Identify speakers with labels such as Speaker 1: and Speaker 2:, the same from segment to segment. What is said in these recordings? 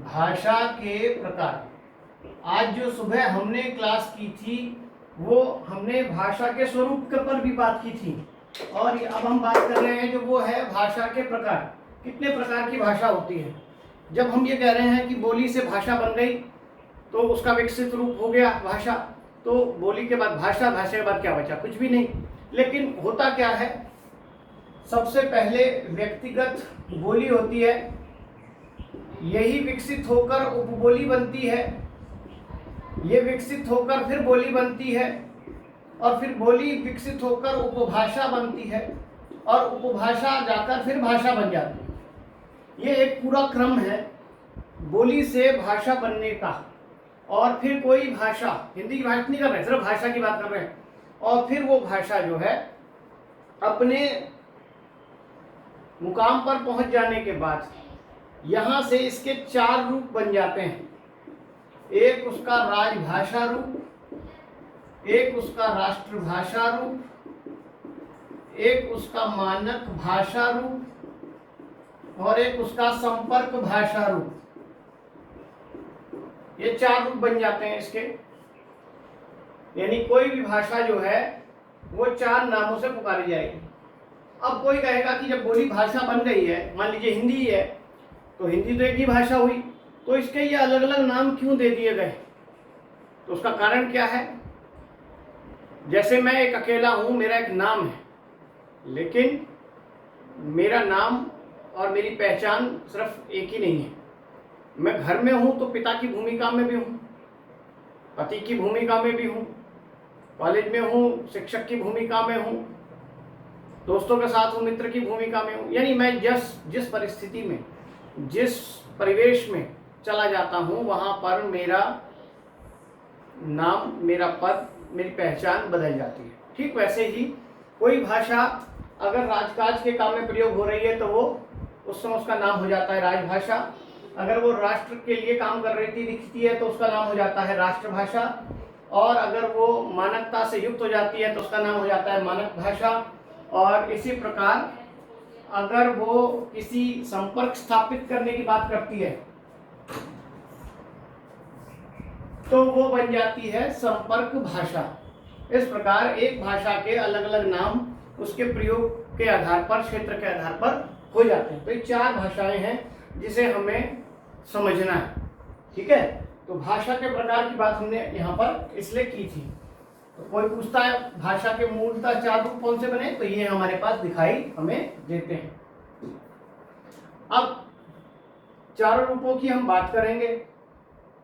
Speaker 1: भाषा के प्रकार। आज जो सुबह हमने क्लास की थी वो हमने भाषा के स्वरूप के पर भी बात की थी, और अब हम बात कर रहे हैं जो वो है भाषा के प्रकार। कितने प्रकार की भाषा होती है। जब हम ये कह रहे हैं कि बोली से भाषा बन गई तो उसका विकसित रूप हो गया भाषा, तो बोली के बाद भाषा, भाषा के बाद क्या बचा? कुछ भी नहीं। लेकिन होता क्या है, सबसे पहले व्यक्तिगत बोली होती है, यही विकसित होकर उपबोली बनती है, ये विकसित होकर फिर बोली बनती है, और फिर बोली विकसित होकर उपभाषा बनती है, और उपभाषा जाकर फिर भाषा बन जाती है। ये एक पूरा क्रम है बोली से भाषा बनने का। और फिर कोई भाषा, हिंदी की बात नहीं कर रहे, सिर्फ भाषा की बात कर रहे हैं, और फिर वो भाषा जो है अपने मुकाम पर पहुंच जाने के बाद यहाँ से इसके 4 रूप बन जाते हैं। एक उसका राजभाषा रूप, एक उसका राष्ट्रभाषा रूप, एक उसका मानक भाषा रूप, और एक उसका संपर्क भाषा रूप। ये 4 रूप बन जाते हैं इसके। यानी कोई भी भाषा जो है वो 4 नामों से पुकारी जाएगी। अब कोई कहेगा कि जब बोली भाषा बन गई है, मान लीजिए हिंदी ही है, तो हिंदी तो एक ही भाषा हुई, तो इसके ये अलग अलग नाम क्यों दे दिए गए? तो उसका कारण क्या है? जैसे मैं एक अकेला हूं, मेरा एक नाम है, लेकिन मेरा नाम और मेरी पहचान सिर्फ एक ही नहीं है। मैं घर में हूं तो पिता की भूमिका में भी हूं, पति की भूमिका में भी हूं, कॉलेज में हूं शिक्षक की भूमिका में हूं, दोस्तों के साथ हूं मित्र की भूमिका में हूं। यानी मैं जिस परिस्थिति में, जिस परिवेश में चला जाता हूं, वहां पर मेरा नाम, मेरा पद, मेरी पहचान बदल जाती है। ठीक वैसे ही कोई भाषा अगर राजकाज के काम में प्रयोग हो रही है तो वो उस समय उसका नाम हो जाता है राजभाषा। अगर वो राष्ट्र के लिए काम कर रही थी, दिखती है, तो उसका नाम हो जाता है राष्ट्रभाषा। और अगर वो मानकता से युक्त हो जाती है तो उसका नाम हो जाता है मानक भाषा। और इसी प्रकार अगर वो किसी संपर्क स्थापित करने की बात करती है तो वो बन जाती है संपर्क भाषा। इस प्रकार एक भाषा के अलग अलग नाम उसके प्रयोग के आधार पर, क्षेत्र के आधार पर हो जाते हैं। तो ये 4 भाषाएं हैं जिसे हमें समझना है। ठीक है, तो भाषा के प्रकार की बात हमने यहाँ पर इसलिए की थी। तो कोई पूछता है भाषा के मूलतः 4 रूप कौन से बने, तो ये हमारे पास दिखाई हमें देते हैं। अब 4 रूपों की हम बात करेंगे,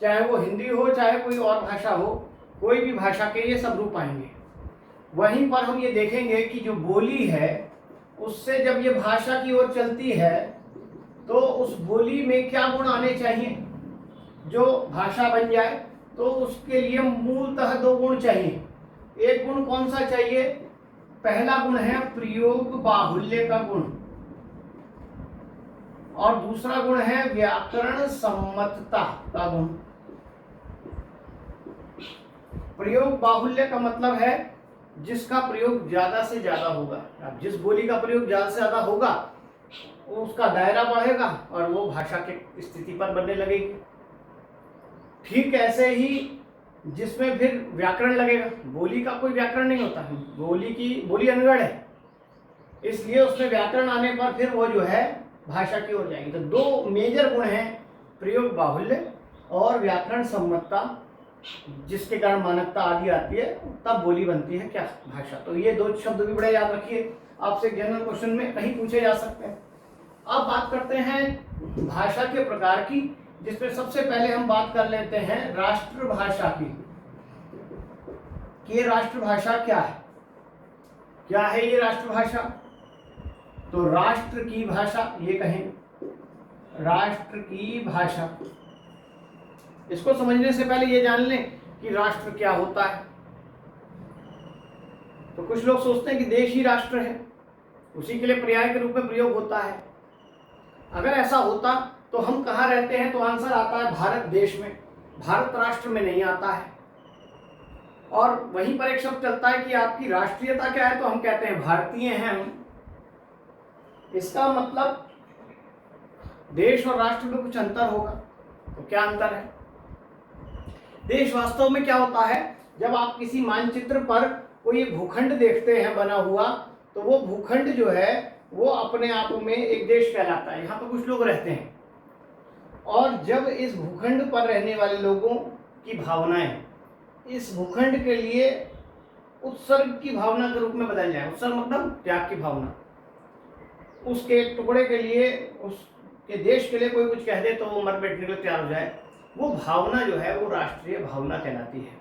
Speaker 1: चाहे वो हिंदी हो, चाहे कोई और भाषा हो, कोई भी भाषा के ये सब रूप आएंगे। वहीं पर हम ये देखेंगे कि जो बोली है उससे जब ये भाषा की ओर चलती है तो उस बोली में क्या गुण आने चाहिए जो भाषा बन जाए। तो उसके लिए मूलतः 2 गुण चाहिए। एक गुण कौन सा चाहिए? पहला गुण है प्रयोग बाहुल्य का गुण, और दूसरा गुण है व्याकरण सम्मतता का गुण। प्रयोग बाहुल्य का मतलब है जिसका प्रयोग ज्यादा से ज्यादा होगा। अब जिस बोली का प्रयोग ज्यादा से ज्यादा होगा उसका दायरा बढ़ेगा और वो भाषा के स्थिति पर बनने लगेगी। ठीक ऐसे ही जिसमें फिर व्याकरण लगेगा। बोली का कोई व्याकरण नहीं होता, बोली अनगढ़ है, इसलिए उसमें व्याकरण आने पर फिर वो जो है भाषा की ओर जाएगी। तो 2 मेजर गुण हैं, प्रयोग बाहुल्य और व्याकरण सम्मतता, जिसके कारण मानकता आदि आती है, तब बोली बनती है क्या? भाषा। तो ये 2 शब्द भी बड़े याद रखिए, आपसे जनरल क्वेश्चन में कहीं पूछे जा सकते हैं। अब बात करते हैं भाषा के प्रकार की, जिसमें सबसे पहले हम बात कर लेते हैं राष्ट्रभाषा की। कि ये राष्ट्रभाषा क्या है? क्या है ये राष्ट्रभाषा? तो राष्ट्र की भाषा, ये कहें राष्ट्र की भाषा। इसको समझने से पहले ये जान लें कि राष्ट्र क्या होता है। तो कुछ लोग सोचते हैं कि देश ही राष्ट्र है, उसी के लिए पर्याय के रूप में प्रयोग होता है। अगर ऐसा होता तो हम कहाँ रहते हैं? तो आंसर आता है भारत देश में, भारत राष्ट्र में नहीं आता है। और वहीं पर एक शब्द चलता है कि आपकी राष्ट्रीयता क्या है, तो हम कहते हैं भारतीय हैं हम। इसका मतलब देश और राष्ट्र में कुछ अंतर होगा। तो क्या अंतर है? देश वास्तव में क्या होता है, जब आप किसी मानचित्र पर कोई भूखंड देखते हैं बना हुआ, तो वो भूखंड जो है वो अपने आप में एक देश कहलाता है। यहाँ पर कुछ लोग रहते हैं, और जब इस भूखंड पर रहने वाले लोगों की भावनाएं इस भूखंड के लिए उत्सर्ग की भावना के रूप में बदल जाए, उत्सर्ग मतलब त्याग की भावना, उसके टुकड़े के लिए, उसके देश के लिए कोई कुछ कह दे तो वो मर बैठने के लिए तैयार हो जाए, वो भावना जो है वो राष्ट्रीय भावना कहलाती है।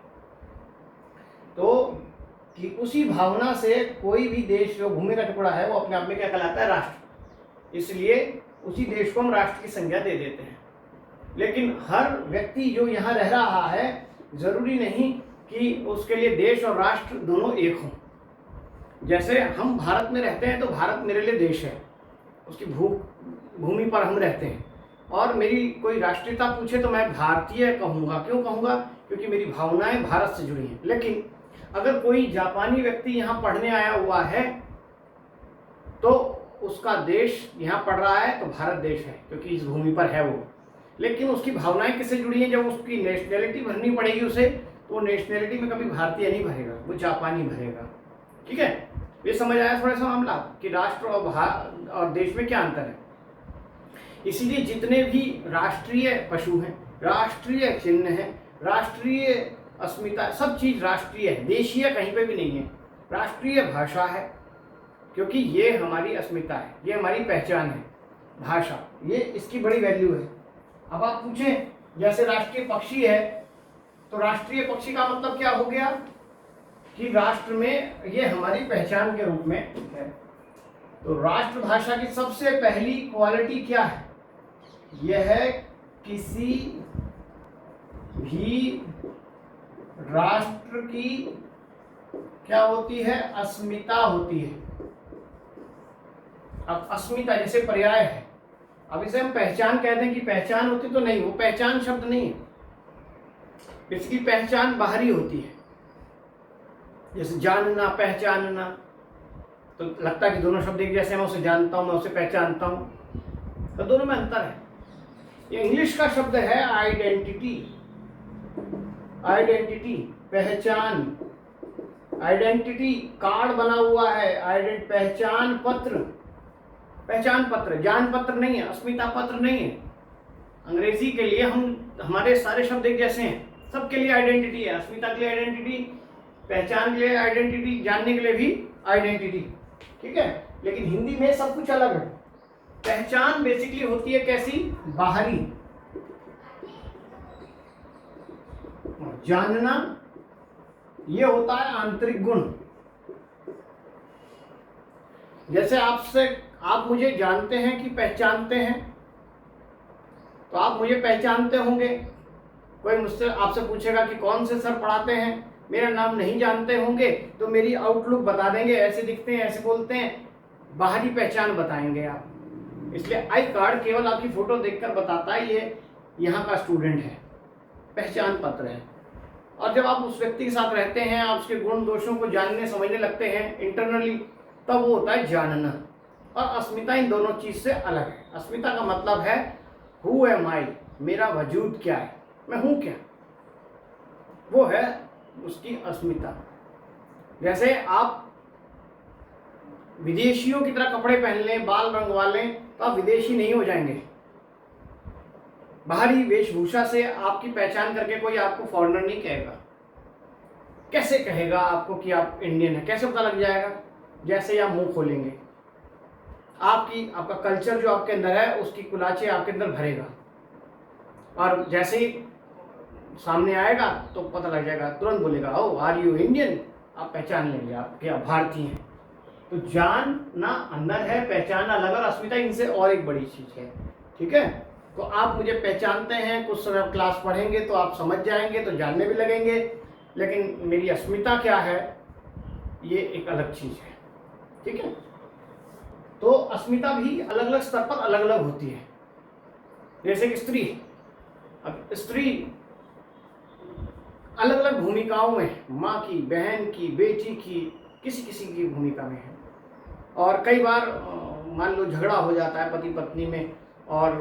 Speaker 1: तो कि उसी भावना से कोई भी देश जो भूमि का टुकड़ा है वो अपने आप में क्या कहलाता है? राष्ट्र। इसलिए उसी देश को हम राष्ट्र की संज्ञा दे देते हैं। लेकिन हर व्यक्ति जो यहाँ रह रहा है, जरूरी नहीं कि उसके लिए देश और राष्ट्र दोनों एक हों। जैसे हम भारत में रहते हैं तो भारत मेरे लिए देश है, उसकी भूमि पर हम रहते हैं, और मेरी कोई राष्ट्रीयता पूछे तो मैं भारतीय कहूँगा। क्यों कहूँगा? क्योंकि मेरी भावनाएं भारत से जुड़ी हैं। लेकिन अगर कोई जापानी व्यक्ति यहाँ पढ़ने आया हुआ है तो उसका देश यहाँ पढ़ रहा है तो भारत देश है, क्योंकि इस भूमि पर है वो। लेकिन उसकी भावनाएं किससे जुड़ी हैं? जब उसकी नेशनैलिटी भरनी पड़ेगी उसे, तो वो नेशनैलिटी में कभी भारतीय नहीं भरेगा, वो जापानी भरेगा। ठीक है, ये समझ आया थोड़ा सा मामला कि राष्ट्र और देश में क्या अंतर है। इसीलिए जितने भी राष्ट्रीय पशु हैं, राष्ट्रीय चिन्ह है, राष्ट्रीय अस्मिता, सब चीज राष्ट्रीय है, देशीय कहीं पे भी नहीं है। राष्ट्रीय भाषा है, क्योंकि ये हमारी अस्मिता है, ये हमारी पहचान है। भाषा, ये इसकी बड़ी वैल्यू है। अब आप पूछें, जैसे राष्ट्रीय पक्षी है, तो राष्ट्रीय पक्षी का मतलब क्या हो गया कि राष्ट्र में ये हमारी पहचान के रूप में है। तो राष्ट्रभाषा की सबसे पहली क्वालिटी क्या है? यह है किसी भी राष्ट्र की क्या होती है? अस्मिता होती है। अब अस्मिता जैसे पर्याय है, अब इसे हम पहचान कहते हैं कि पहचान होती तो नहीं, वो पहचान शब्द नहीं है, इसकी पहचान बाहरी होती है। जैसे जानना, पहचानना, तो लगता है कि दोनों शब्द एक जैसे, मैं उसे जानता हूं, मैं उसे पहचानता हूं, तो दोनों में अंतर है। ये इंग्लिश का शब्द है आइडेंटिटी। आइडेंटिटी पहचान, आइडेंटिटी कार्ड बना हुआ है, पहचान पत्र, पहचान पत्र, जान पत्र नहीं है, अस्मिता पत्र नहीं है। अंग्रेजी के लिए हमारे सारे शब्द एक जैसे हैं, सबके लिए आइडेंटिटी है। अस्मिता के लिए आइडेंटिटी, पहचान के लिए आइडेंटिटी, जानने के लिए भी आइडेंटिटी। ठीक है, लेकिन हिंदी में सब कुछ अलग है। पहचान बेसिकली होती है कैसी? बाहरी। जानना ये होता है आंतरिक गुण। जैसे आप मुझे जानते हैं कि पहचानते हैं, तो आप मुझे पहचानते होंगे। कोई मुझसे आपसे पूछेगा कि कौन से सर पढ़ाते हैं, मेरा नाम नहीं जानते होंगे तो मेरी आउटलुक बता देंगे, ऐसे दिखते हैं, ऐसे बोलते हैं, बाहरी पहचान बताएंगे आप। इसलिए आई कार्ड केवल आपकी फोटो देखकर बताता है ये यहाँ का स्टूडेंट है, पहचान पत्र है। और जब आप उस व्यक्ति के साथ रहते हैं, आप उसके गुण दोषों को जानने समझने लगते हैं इंटरनली, तब वो होता है जानना। और अस्मिता इन दोनों चीज से अलग है। अस्मिता का मतलब है हु एम आई, मेरा वजूद क्या है, मैं हूं क्या, वो है उसकी अस्मिता। जैसे आप विदेशियों की तरह कपड़े पहन लें, बाल रंगवा लें, तो आप विदेशी नहीं हो जाएंगे। बाहरी वेशभूषा से आपकी पहचान करके कोई आपको फॉरेनर नहीं कहेगा। कैसे कहेगा आपको कि आप इंडियन है? कैसे पता लग जाएगा? जैसे आप मुंह खोलेंगे, आपका कल्चर जो आपके अंदर है उसकी कुलाचे आपके अंदर भरेगा, और जैसे ही सामने आएगा तो पता लग जाएगा, तुरंत बोलेगा ओ आर यू इंडियन, आप पहचान लेंगे आप क्या भारतीय हैं। तो जानना अंदर है, पहचानना अलग, और अस्मिता इनसे और एक बड़ी चीज है। ठीक है, तो आप मुझे पहचानते हैं, कुछ समय क्लास पढ़ेंगे तो आप समझ जाएंगे, तो जानने भी लगेंगे, लेकिन मेरी अस्मिता क्या है ये एक अलग चीज है। ठीक है, तो अस्मिता भी अलग अलग स्तर पर अलग अलग होती है। जैसे कि स्त्री, अब स्त्री अलग अलग भूमिकाओं में, माँ की, बहन की, बेटी की, किसी किसी की भूमिका में है। और कई बार मान लो झगड़ा हो जाता है पति पत्नी में, और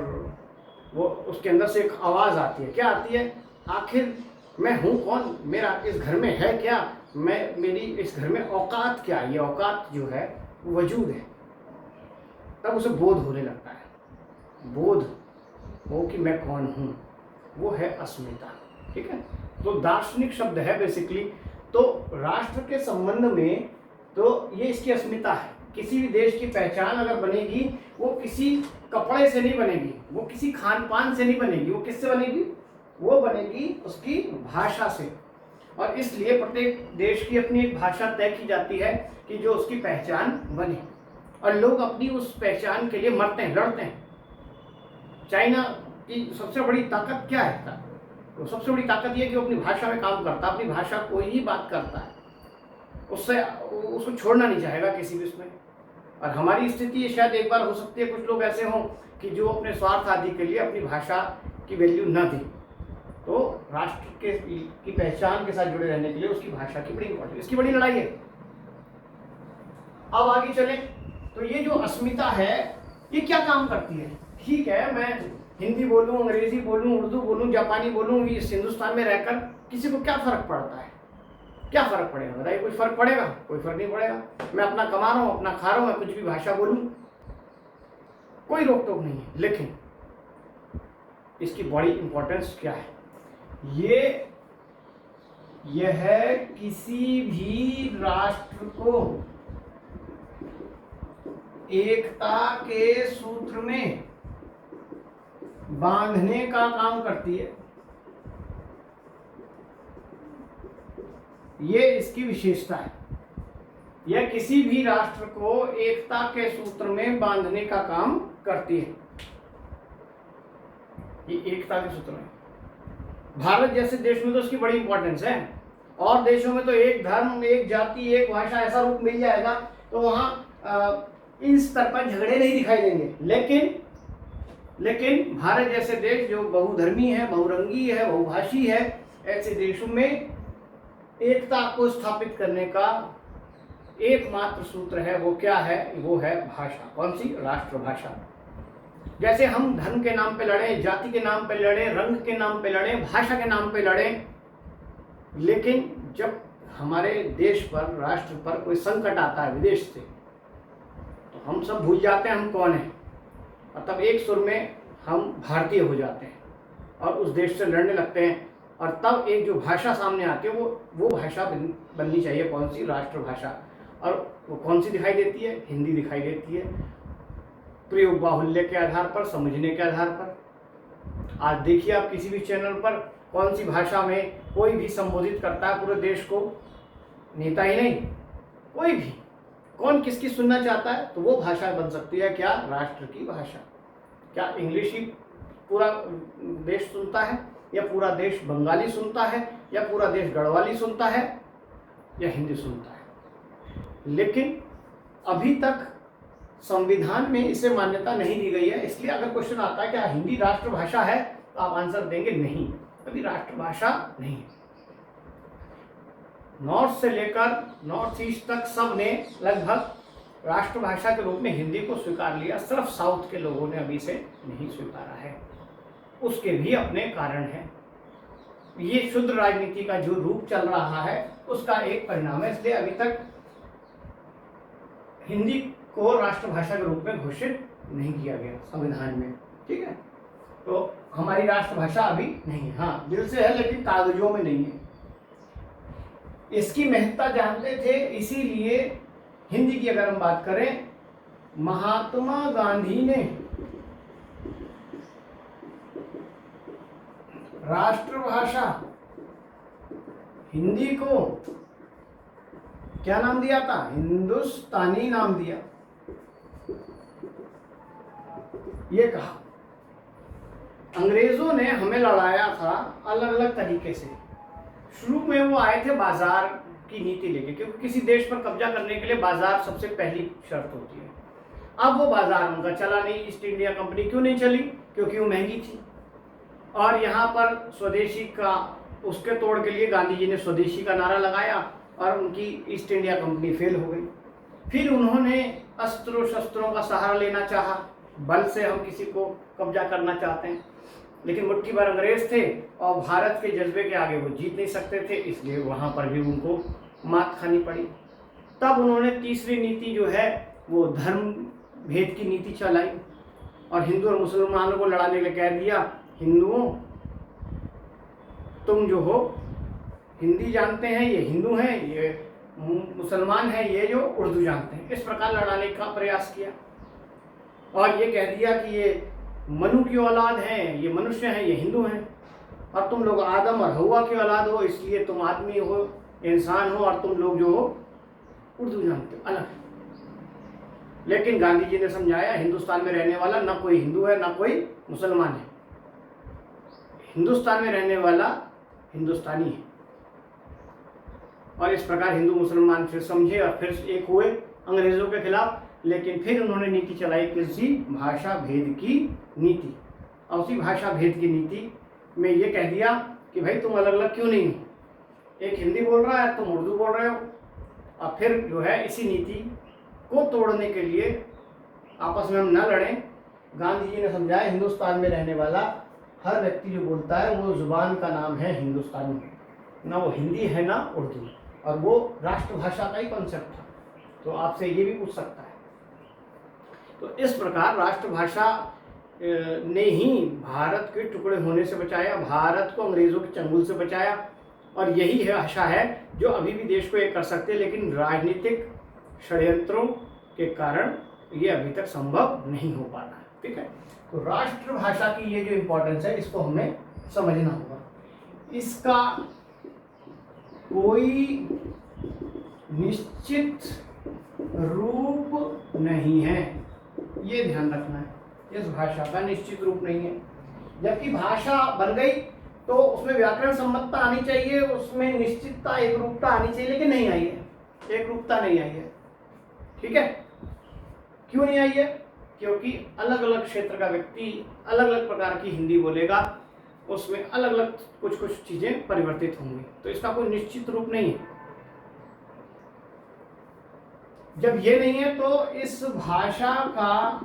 Speaker 1: वो उसके अंदर से एक आवाज़ आती है। क्या आती है? आखिर मैं हूँ कौन, मेरा इस घर में है क्या, मेरी इस घर में औकात क्या है। ये औकात जो है वो वजूद है। तब उसे बोध होने लगता है। बोध हो कि मैं कौन हूँ, वो है अस्मिता। ठीक है, तो दार्शनिक शब्द है बेसिकली। तो राष्ट्र के संबंध में तो ये इसकी अस्मिता है। किसी भी देश की पहचान अगर बनेगी, वो किसी कपड़े से नहीं बनेगी, वो किसी खान पान से नहीं बनेगी, वो किससे बनेगी? वो बनेगी उसकी भाषा से। और इसलिए प्रत्येक देश की अपनी एक भाषा तय की जाती है कि जो उसकी पहचान बने, और लोग अपनी उस पहचान के लिए मरते हैं, लड़ते हैं। चाइना की सबसे बड़ी ताकत क्या है? तो सबसे बड़ी ताकत ये कि वो अपनी भाषा में काम करता है, अपनी भाषा को ही बात करता है, उससे उसको छोड़ना नहीं चाहेगा किसी भी उसमें। और हमारी स्थिति ये शायद एक बार हो सकती है, कुछ लोग ऐसे हों कि जो अपने स्वार्थ आदि के लिए अपनी भाषा की वैल्यू न दें। तो राष्ट्र की पहचान के साथ जुड़े रहने के लिए उसकी भाषा की बड़ी इंपॉर्टेंस, इसकी बड़ी लड़ाई है। अब आगे चले तो ये जो अस्मिता है ये क्या काम करती है? ठीक है, मैं हिंदी बोलूं, अंग्रेजी बोलूं, उर्दू बोलूं, जापानी बोलूं, इस हिंदुस्तान में रहकर किसी को क्या फर्क पड़ता है? क्या फर्क पड़ेगा बताइए? कोई फर्क पड़ेगा? कोई फर्क नहीं पड़ेगा। मैं अपना कमा रहा हूँ, अपना खा रहा हूँ, मैं कुछ भी भाषा बोलूं, कोई रोक टोक नहीं है। लेकिन इसकी बड़ी इंपॉर्टेंस क्या है? यह किसी भी राष्ट्र को एकता के सूत्र में बांधने का काम करती है। ये इसकी विशेषता है। यह किसी भी राष्ट्र को एकता के सूत्र में बांधने का काम करती है। ये एकता के सूत्र में, भारत जैसे देश में तो उसकी बड़ी इंपॉर्टेंस है। और देशों में तो एक धर्म, एक जाति, एक भाषा ऐसा रूप मिल जाएगा तो वहाँ इस स्तर पर झगड़े नहीं दिखाई देंगे। लेकिन भारत जैसे देश जो बहुधर्मी है, बहुरंगी है, बहुभाषी है, ऐसे देशों में एकता को स्थापित करने का एकमात्र सूत्र है। वो क्या है? वो है भाषा। कौन सी? राष्ट्रभाषा। जैसे हम धर्म के नाम पे लड़े, जाति के नाम पे लड़े, रंग के नाम पे लड़े, भाषा के नाम पे लड़े, लेकिन जब हमारे देश पर, राष्ट्र पर कोई संकट आता है विदेश से, तो हम सब भूल जाते हैं हम कौन हैं, और तब एक सुर में हम भारतीय हो जाते हैं और उस देश से लड़ने लगते हैं। और तब एक जो भाषा सामने आती है वो भाषा बननी चाहिए। कौन सी? राष्ट्रभाषा। और वो कौन सी दिखाई देती है? हिंदी दिखाई देती है, प्रयोग बाहुल्य के आधार पर, समझने के आधार पर। आज देखिए आप किसी भी चैनल पर कौन सी भाषा में कोई भी संबोधित करता है पूरे देश को, नेता ही नहीं, कोई भी, कौन किसकी सुनना चाहता है, तो वो भाषा बन सकती है क्या? राष्ट्र की भाषा। क्या इंग्लिश ही पूरा देश सुनता है, या पूरा देश बंगाली सुनता है, या पूरा देश गढ़वाली सुनता है, या हिंदी सुनता है? लेकिन अभी तक संविधान में इसे मान्यता नहीं दी गई है। इसलिए अगर क्वेश्चन आता है क्या हिंदी राष्ट्रभाषा है, तो आप आंसर देंगे नहीं, अभी राष्ट्रभाषा नहीं है। नॉर्थ से लेकर नॉर्थ ईस्ट तक सब ने लगभग राष्ट्रभाषा के रूप में हिंदी को स्वीकार लिया। सिर्फ साउथ के लोगों ने अभी से नहीं स्वीकारा है। उसके भी अपने कारण हैं। ये शुद्ध राजनीति का जो रूप चल रहा है उसका एक परिणाम है। इसलिए अभी तक हिंदी को राष्ट्रभाषा के रूप में घोषित नहीं किया गया संविधान में। ठीक है, तो हमारी राष्ट्रभाषा अभी नहीं है। हाँ, दिल से है लेकिन कागजों में नहीं है। इसकी महत्ता जानते थे, इसीलिए हिंदी की अगर हम बात करें, महात्मा गांधी ने राष्ट्रभाषा हिंदी को क्या नाम दिया था? हिंदुस्तानी नाम दिया। ये कहा अंग्रेजों ने हमें लड़ाया था अलग अलग तरीके से। शुरू में वो आए थे बाजार की नीति लेके, क्योंकि किसी देश पर कब्जा करने के लिए बाजार सबसे पहली शर्त होती है। अब वो बाजार उनका चला नहीं। ईस्ट इंडिया कंपनी क्यों नहीं चली? क्योंकि वो महंगी थी। और यहाँ पर स्वदेशी का, उसके तोड़ के लिए गांधी जी ने स्वदेशी का नारा लगाया और उनकी ईस्ट इंडिया कंपनी फेल हो गई। फिर उन्होंने अस्त्रों शस्त्रों का सहारा लेना चाहा, बल से हम किसी को कब्जा करना चाहते हैं, लेकिन मुट्ठी भर अंग्रेज थे और भारत के जज्बे के आगे वो जीत नहीं सकते थे, इसलिए वहाँ पर भी उनको मात खानी पड़ी। तब उन्होंने तीसरी नीति जो है वो धर्म भेद की नीति चलाई और हिंदू और मुसलमानों को लड़ाने के लिए कह दिया, हिंदुओं तुम जो हो हिंदी जानते हैं ये हिंदू हैं, ये मुसलमान हैं ये जो उर्दू जानते हैं। इस प्रकार लड़ाने का प्रयास किया और ये कह दिया कि ये मनु की औलाद हैं, ये मनुष्य हैं, ये हिंदू हैं, और तुम लोग आदम और हवा की औलाद हो, इसलिए तुम आदमी हो, इंसान हो, और तुम लोग जो हो उर्दू जानते हो, अलग। लेकिन गांधी जी ने समझाया हिंदुस्तान में रहने वाला ना कोई हिंदू है ना कोई मुसलमान है, हिंदुस्तान में रहने वाला हिंदुस्तानी है। और इस प्रकार हिंदू मुसलमान फिर समझे और फिर एक हुए अंग्रेजों के खिलाफ। लेकिन फिर उन्होंने नीति चलाई किसी भाषा भेद की नीति, और उसी भाषा भेद की नीति में ये कह दिया कि भाई तुम अलग अलग क्यों नहीं हो, एक हिंदी बोल रहा है तुम उर्दू बोल रहे हो। और फिर जो है इसी नीति को तोड़ने के लिए आपस में हम न लड़ें, गांधी जी ने समझाया हिंदुस्तान में रहने वाला हर व्यक्ति जो बोलता है वो जुबान का नाम है हिंदुस्तानी, ना वो हिंदी है ना उर्दू, और वो राष्ट्रभाषा का ही कॉन्सेप्ट था। तो आपसे ये भी पूछ सकता है। तो इस प्रकार राष्ट्रभाषा ने ही भारत के टुकड़े होने से बचाया, भारत को अंग्रेजों के चंगुल से बचाया, और यही है भाषा है जो अभी भी देश को एक कर सकते हैं, लेकिन राजनीतिक षड्यंत्रों के कारण ये अभी तक संभव नहीं हो पा रहा है। ठीक है, तो राष्ट्रभाषा की ये जो इम्पोर्टेंस है इसको हमें समझना होगा। इसका कोई निश्चित रूप नहीं है, ये ध्यान रखना है। इस भाषा का निश्चित रूप नहीं है, जबकि भाषा बन गई तो उसमें व्याकरण सम्मतता आनी चाहिए, उसमें निश्चितता एक रूपता आनी चाहिए, लेकिन नहीं आई है, एक रूपता नहीं आई है। ठीक है, क्यों नहीं आई है? क्योंकि अलग अलग क्षेत्र का व्यक्ति अलग अलग प्रकार की हिंदी बोलेगा, उसमें अलग अलग कुछ कुछ चीजें परिवर्तित होंगी, तो इसका कोई निश्चित रूप नहीं है। जब ये नहीं है तो इस भाषा का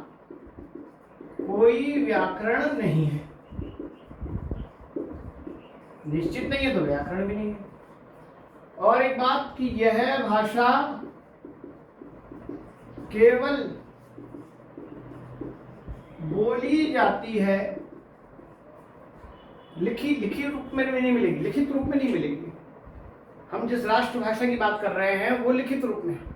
Speaker 1: कोई व्याकरण नहीं है, निश्चित नहीं है तो व्याकरण भी नहीं है। और एक बात कि यह भाषा केवल बोली जाती है, लिखित रूप में नहीं मिलेगी, लिखित रूप में नहीं मिलेगी। हम जिस राष्ट्रभाषा की बात कर रहे हैं वो लिखित रूप में है।